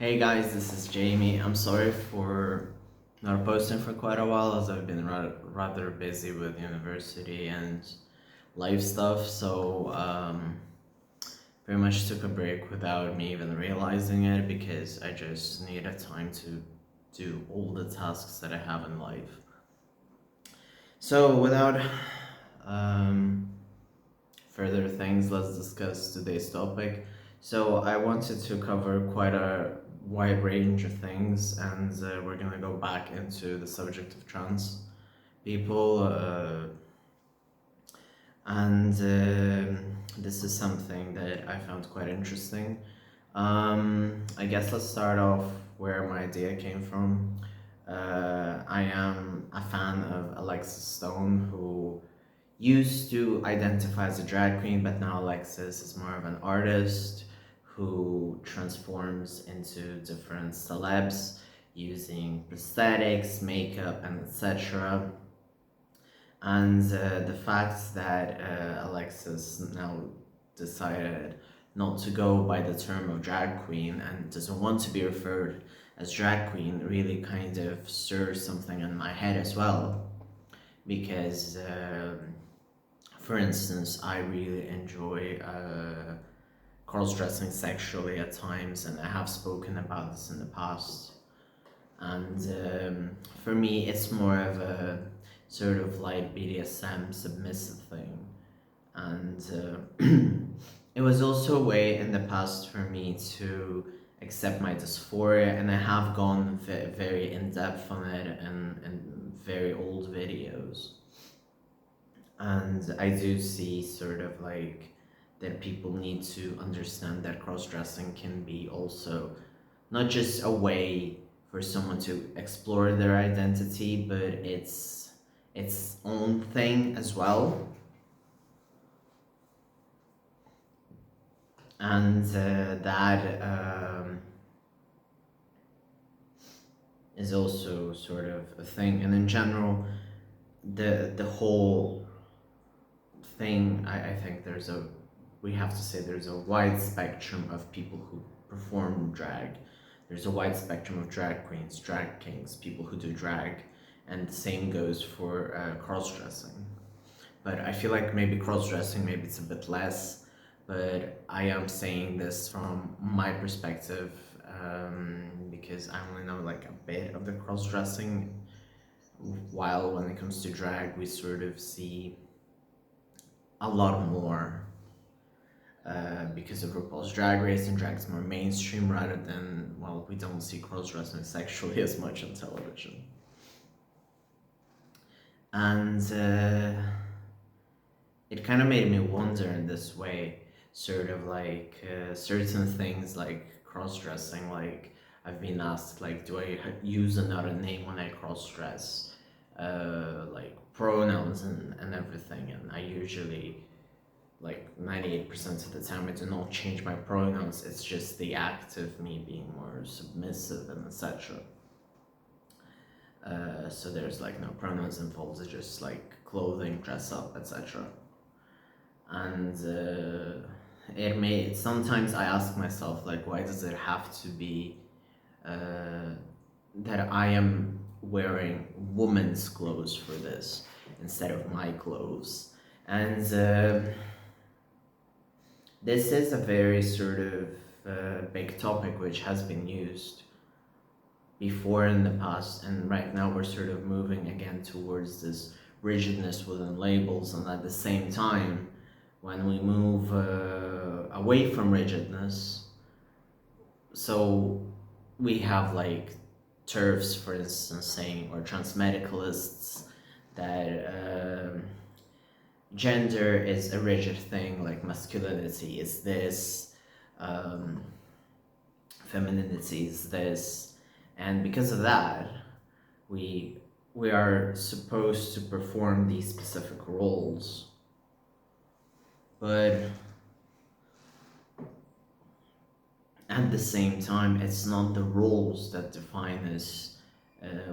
Hey guys, this is Jamie. I'm sorry for not posting for quite a while as I've been rather busy with university and life stuff, so pretty much took a break without me even realizing it because I just needed time to do all the tasks that I have in life. So without um, further things, let's discuss today's topic. So I wanted to cover quite a wide range of things, and we're gonna go back into the subject of trans people, and this is something that I found quite interesting. I guess let's start off where my idea came from. I am a fan of Alexis Stone, who used to identify as a drag queen, but now Alexis is more of an artist who transforms into different celebs using prosthetics, makeup, and etc. And the fact that Alexis now decided not to go by the term of drag queen and doesn't want to be referred as drag queen really kind of stirs something in my head as well because for instance, I really enjoy cross-dressing sexually at times, and I have spoken about this in the past. And for me, it's more of a sort of like BDSM submissive thing. And it was also a way in the past for me to accept my dysphoria, and I have gone very in depth on it in very old videos. And I do see sort of like that people need to understand that cross dressing can be also not just a way for someone to explore their identity, but its own thing as well. And that is also sort of a thing. And in general, the whole thing, I think we have to say there's a wide spectrum of people who perform drag. There's a wide spectrum of drag queens, drag kings, people who do drag, and the same goes for cross-dressing. But I feel like maybe cross-dressing, maybe it's a bit less, but I am saying this from my perspective because I only know like a bit of the cross-dressing, while when it comes to drag, we sort of see a lot more because of RuPaul's Drag Race, and drag's more mainstream rather than, well, we don't see cross-dressing sexually as much on television. And it kind of made me wonder in this way, sort of like certain things like cross-dressing, like I've been asked, like, do I use another name when I cross-dress? Like pronouns and everything, and I usually, like 98% of the time, I do not change my pronouns. It's just the act of me being more submissive and etc. So there's like no pronouns involved. It's just like clothing, dress up, etc. And it may sometimes I ask myself, like, why does it have to be that I am wearing woman's clothes for this instead of my clothes? And this is a very sort of big topic which has been used before in the past, and right now we're sort of moving again towards this rigidness within labels, and at the same time, when we move away from rigidness, so we have like TERFs, for instance, saying, or transmedicalists, that gender is a rigid thing, like masculinity is this, um, femininity is this, and because of that, we we are supposed to perform these specific roles, but at the same time, it's not the roles that define us,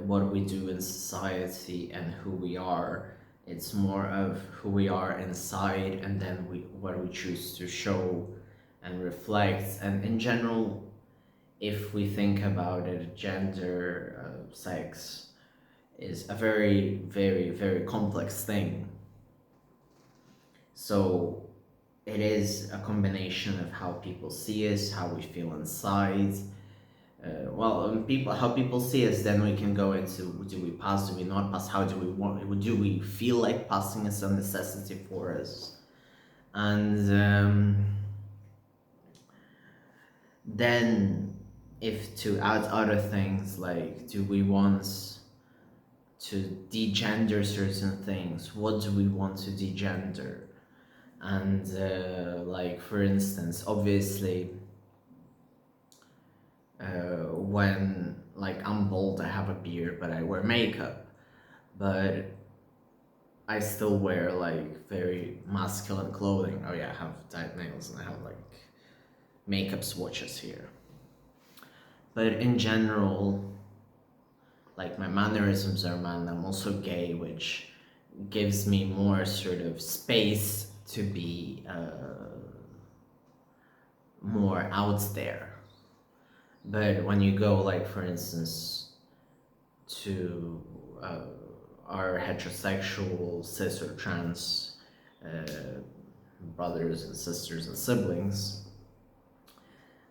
what we do in society and who we are. It's more of who we are inside, and then what we choose to show and reflect. And in general, if we think about it, gender, sex is a very, very, very complex thing. So it is a combination of how people see us, how we feel inside. How people see us, then we can go into, do we pass, do we not pass, how do we feel like passing is a necessity for us. And then if to add other things, like do we want to degender certain things, what do we want to degender? And like for instance, obviously when like I'm bald, I have a beard, but I wear makeup, but I still wear like very masculine clothing. Oh yeah, I have dyed nails and I have like makeup swatches here. But in general, like my mannerisms are man. I'm also gay, which gives me more sort of space to be more out there. But when you go, like for instance, to our heterosexual, cis or trans brothers and sisters and siblings,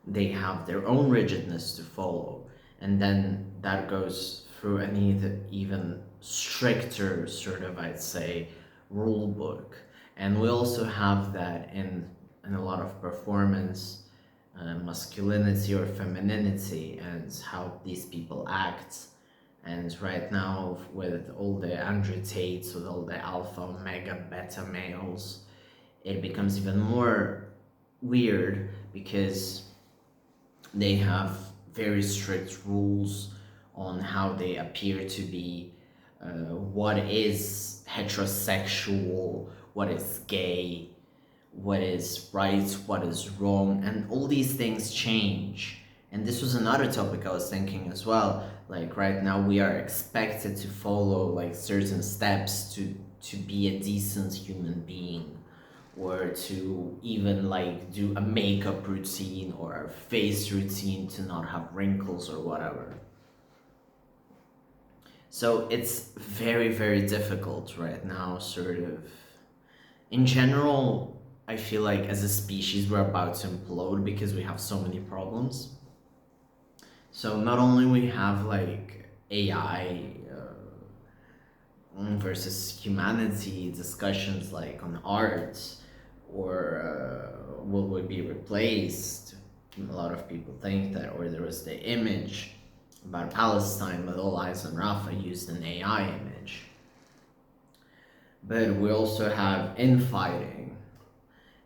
they have their own rigidness to follow, and then that goes through an even stricter sort of, I'd say, rule book. And we also have that in a lot of performance, masculinity or femininity, and how these people act. And right now, with all the Andrew Tates, with all the alpha, omega, beta males, it becomes even more weird because they have very strict rules on how they appear to be, what is heterosexual, what is gay, what is right, what is wrong, and all these things change. And this was another topic I was thinking as well. Like right now we are expected to follow like certain steps to be a decent human being, or to even like do a makeup routine or a face routine to not have wrinkles or whatever. So it's very, very difficult right now, sort of. In general, I feel like as a species we're about to implode because we have so many problems. So not only we have like AI versus humanity discussions like on art, or will we be replaced? A lot of people think that, or there was the image about Palestine with all eyes on Rafah used an AI image. But we also have infighting,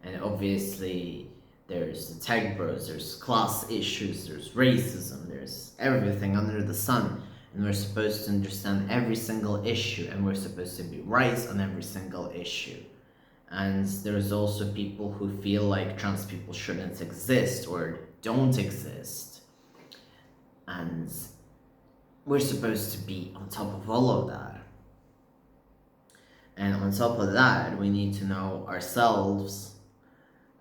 and obviously there's the tech bros, there's class issues, there's racism, there's everything under the sun, and we're supposed to understand every single issue, and we're supposed to be right on every single issue. And there's also people who feel like trans people shouldn't exist or don't exist, and we're supposed to be on top of all of that. And on top of that, we need to know ourselves.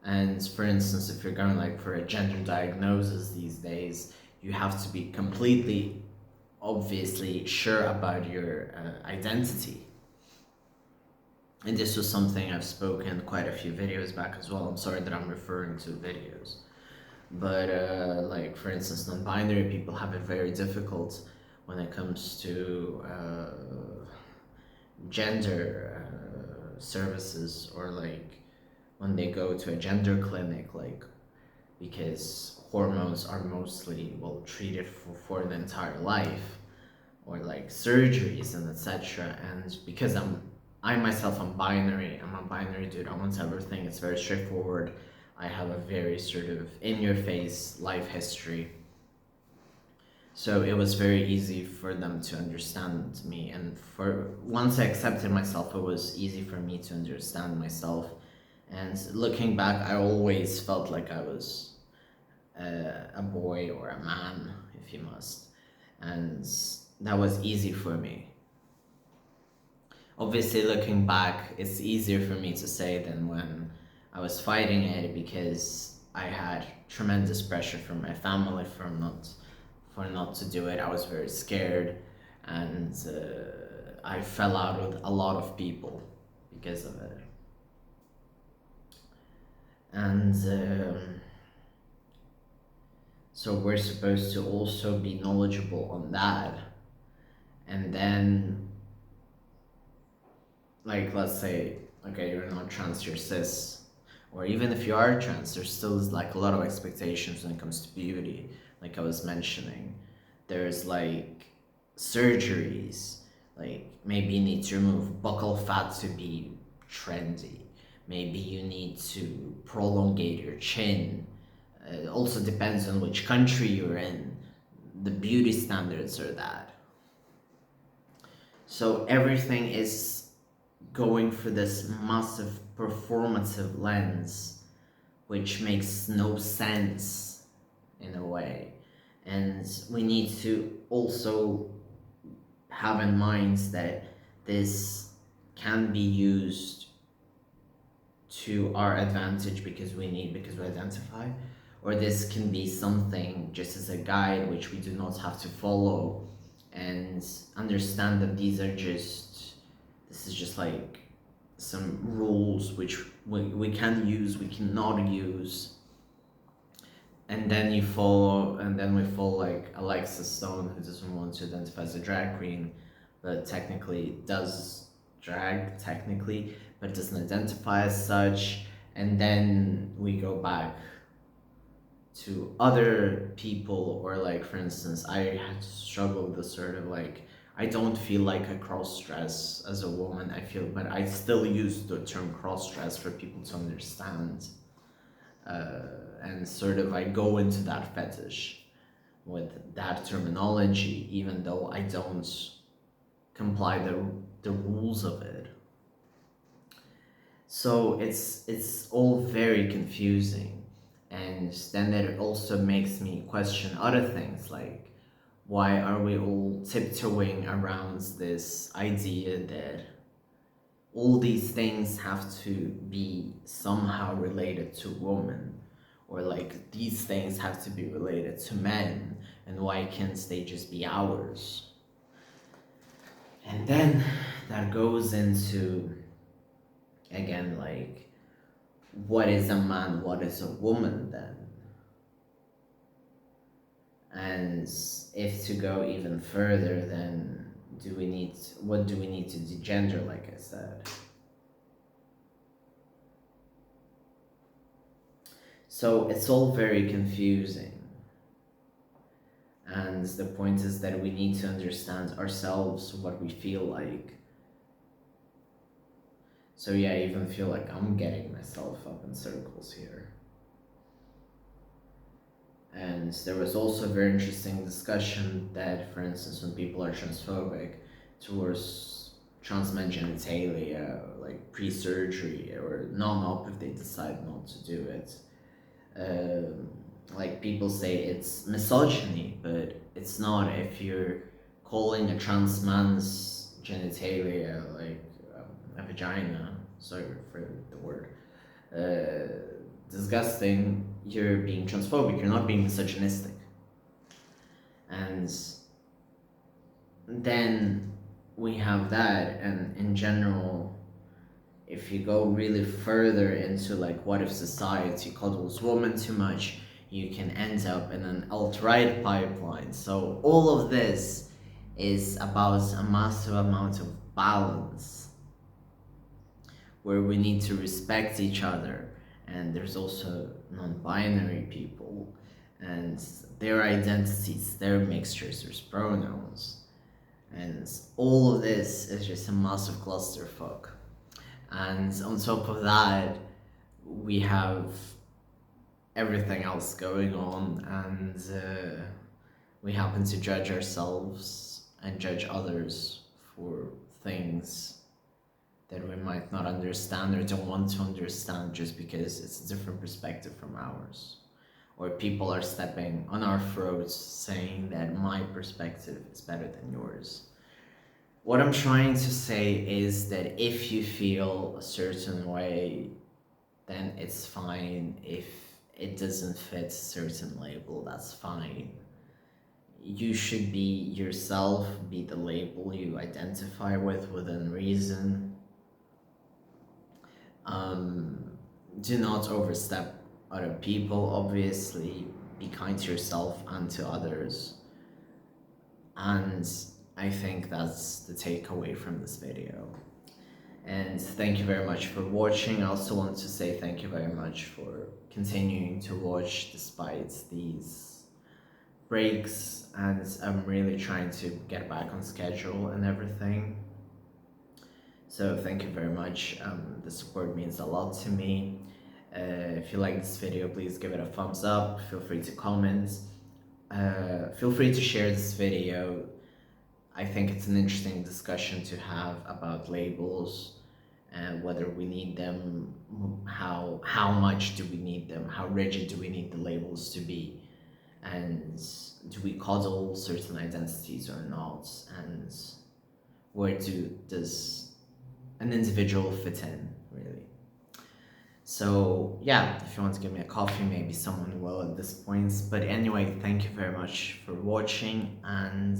And for instance, if you're going like for a gender diagnosis these days, you have to be completely, obviously sure about your identity. And this was something I've spoken quite a few videos back as well. I'm sorry that I'm referring to videos. But like for instance, non-binary people have it very difficult when it comes to gender services, or like when they go to a gender clinic, like because hormones are mostly treated for the entire life, or like surgeries and etc. And because I myself am binary, I'm a binary dude, I want everything, it's very straightforward. I have a very sort of in-your-face life history. So it was very easy for them to understand me, and once I accepted myself, it was easy for me to understand myself. And looking back, I always felt like I was a boy or a man, if you must, and that was easy for me. Obviously, looking back, it's easier for me to say than when I was fighting it, because I had tremendous pressure from my family for not to do it. I was very scared, and I fell out with a lot of people because of it. And so we're supposed to also be knowledgeable on that. And then, like, let's say, okay, you're not trans, you're cis. Or even if you are trans, there's still like a lot of expectations when it comes to beauty. Like I was mentioning, there's like surgeries. Like maybe you need to remove buccal fat to be trendy. Maybe you need to prolongate your chin. It also depends on which country you're in. The beauty standards are that. So everything is going for this massive performative lens, which makes no sense in a way. And we need to also have in mind that this can be used to our advantage because we identify, or this can be something just as a guide which we do not have to follow, and understand that this is just like some rules which we can use, we cannot use. And then we follow like Alexa Stone, who doesn't want to identify as a drag queen, but technically does drag technically, but doesn't identify as such. And then we go back to other people, or like for instance, I had to struggle with the sort of like, I don't feel like a cross dress as a woman, I feel, but I still use the term cross dress for people to understand. And sort of I go into that fetish with that terminology, even though I don't comply the rules of it. So it's all very confusing, and then it also makes me question other things, like why are we all tiptoeing around this idea that all these things have to be somehow related to women, or like these things have to be related to men, and why can't they just be ours? And then that goes into, again, like, what is a man, what is a woman then? And if to go even further, then what do we need to degender, like I said? So it's all very confusing. And the point is that we need to understand ourselves, what we feel like. So yeah, I even feel like I'm getting myself up in circles here. And there was also a very interesting discussion that, for instance, when people are transphobic towards trans men genitalia, like pre-surgery or non-op if they decide not to do it, like people say it's misogyny, but it's not if you're calling a trans man's genitalia like a vagina, sorry for the word, disgusting, you're being transphobic, you're not being misogynistic. And then we have that, and in general, if you go really further into like what if society coddles women too much, you can end up in an alt-right pipeline. So all of this is about a massive amount of balance, where we need to respect each other. And there's also non-binary people and their identities, their mixtures, there's pronouns, and all of this is just a massive clusterfuck. And on top of that, we have everything else going on, and we happen to judge ourselves and judge others for things that we might not understand or don't want to understand just because it's a different perspective from ours. Or people are stepping on our throats saying that my perspective is better than yours. What I'm trying to say is that if you feel a certain way, then it's fine. If it doesn't fit a certain label, that's fine. You should be yourself, be the label you identify with within reason. Um, do not overstep other people, obviously. Be kind to yourself and to others. And I think that's the takeaway from this video. And thank you very much for watching. I also want to say thank you very much for continuing to watch despite these breaks, and I'm really trying to get back on schedule and everything. So thank you very much. The support means a lot to me. If you like this video, please give it a thumbs up. Feel free to comment. Feel free to share this video. I think it's an interesting discussion to have about labels and whether we need them, how much do we need them, how rigid do we need the labels to be, and do we coddle certain identities or not, and where does an individual fit in, really. So yeah, if you want to give me a coffee, maybe someone will at this point. But anyway, thank you very much for watching, and